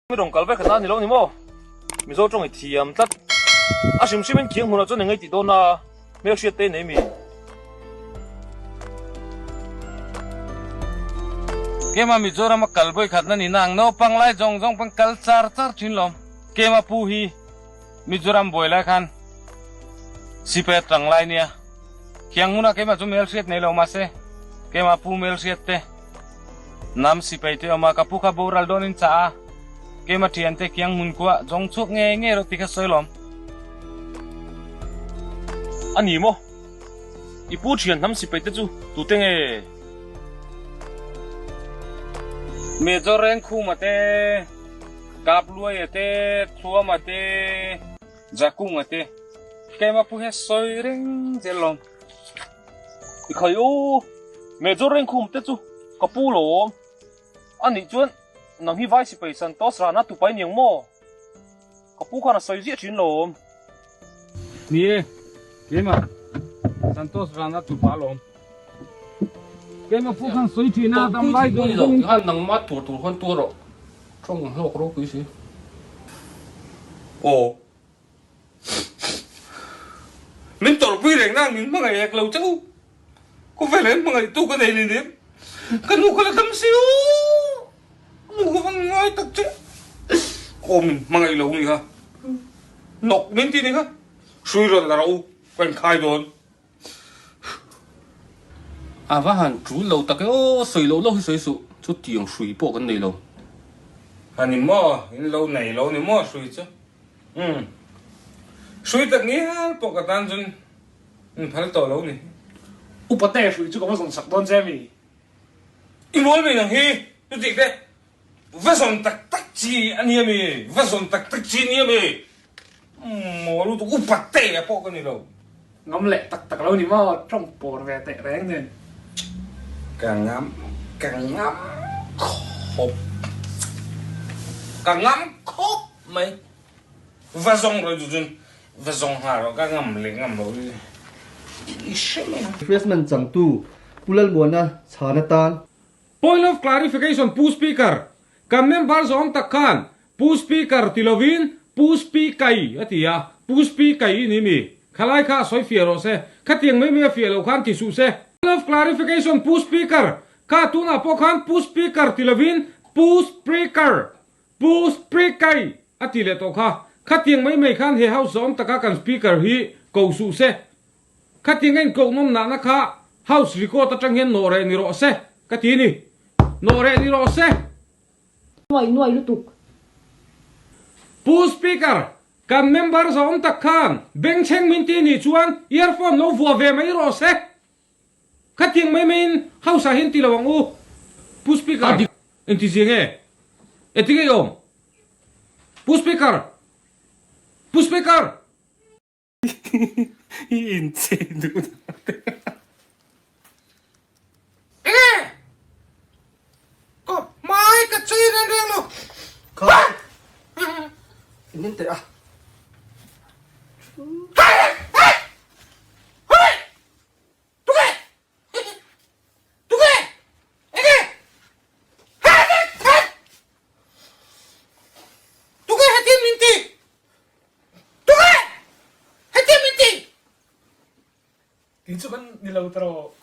ไม่ต้องกัลไปขนาดนี้แล้วนี่มั้งมีโซ่ตรงไอ้เทียมตัดชิมเป็นเคียงหัวเราจนยังไงติดโดนนะไม่เอาเชียเต้นไหนมีเกมามีโจรามากัลไปขัดนั่นนี่นางโนปังไล่จงปังกัลซาร์ชินลมเกมาปูฮีมีโจรามบอยไล่คันสิเปตังไล่เนี่ยเคียงหัวเกมาจุเมลเชียตในลมมาเซ่เกมาปูเมลเชียตเต้น้ำสิไปเตอมากับปูคาบูรัลโดนินจ้าเกมาเทียนเตเคียงมุนกัวจงชุกเงี้ยรถติดขัดสอยลมอันนี้มั้งอีปูเทียนน้ำสิไปเตจูตูเต็งเมจอร์เร่งคู่มาเตะกาบลุยเตะทัวมาเตะจักกุ้งมาเตะแกมาพูดให้สวยเร่งเจลลมอีกใครโอ้เมจอร์เร่งคู่มาเตะจูกับปูหลมอันนี้จวนน้ำฮิไวสิไปสันโตสรานาตุไปเนียงโม่กับปูขนาดสวยเสียชินหลมนี่เกมาสันโตสรานาตุปาหลมเกมาพูดข้างสวยที่น่าทำไรดูดูท่านนังมัดตัวคนตัวหรอกช่องโลกรู้กุยสิโอ้mình tổ quy đánh năng mình mang ngày lâu cháu có phải lên mang ngày tu cái này liền đấy cái nụ cái là tâm siêu nụ cái văn ngay thật chứ cô mình mang ngày lâu này ha nọc mình tí này ha suy rồi là đâu quen khai rồi à và hẳn chú lâu ta cái ô sấy lâu lâu sấy sụ chút tiền suy bộ cái này lâu hẳn ni mò lâu này mò suy chứ suy tất nghĩa bộ cái tan chân phải tổ lâu này upa tè suy chứ có bao giờ sặc đón xem gì im muốn mình làm hi tôi chỉ đấy vắt son tắc tắc chi anh em mi vắt son tắc tắc chi anh em mi mà lúc tôi upa tè bộ cái này lâu ngắm lẹ tắc lâu thì mà trong bộ về tệ ráng nên càng ngắm khóc càng ngắm khóc mày vắt son rồi tụi vắt son hà rồi các ngắm rồi Freshman chẳng tu, pulal buona chanatan. Point of clarification, pu speaker. Kam member zong takkan, pu speaker tilovin, pu speakai atia, pu speakai ni mi. Khalai kha soi fiero se, khatiang mai me fielo khan ti su se. Point of clarification, pu speaker. Ka tu na po khan pu speaker tilovin, pu speaker, pu speakai atile to kha. Khatiang mai khan he house zong takka kan speaker hi ko su se. Khát tiếng anh cậu nôm nã khá house record ta trang hiên nổ rè ni rõ xe cái tí ni nổ rè ni rõ xe nuôi lúc tục pu speaker kam member za om tak khan beng cheng min ti ni chuan earphone no vua ve mai rõ xe khát tiếng mai min house hin ti lawang u pu speaker en ti zinge etige om pu speaker insane có mai cái chi lên đây luôn Không. Nên tệ à? Itu kan di laut terus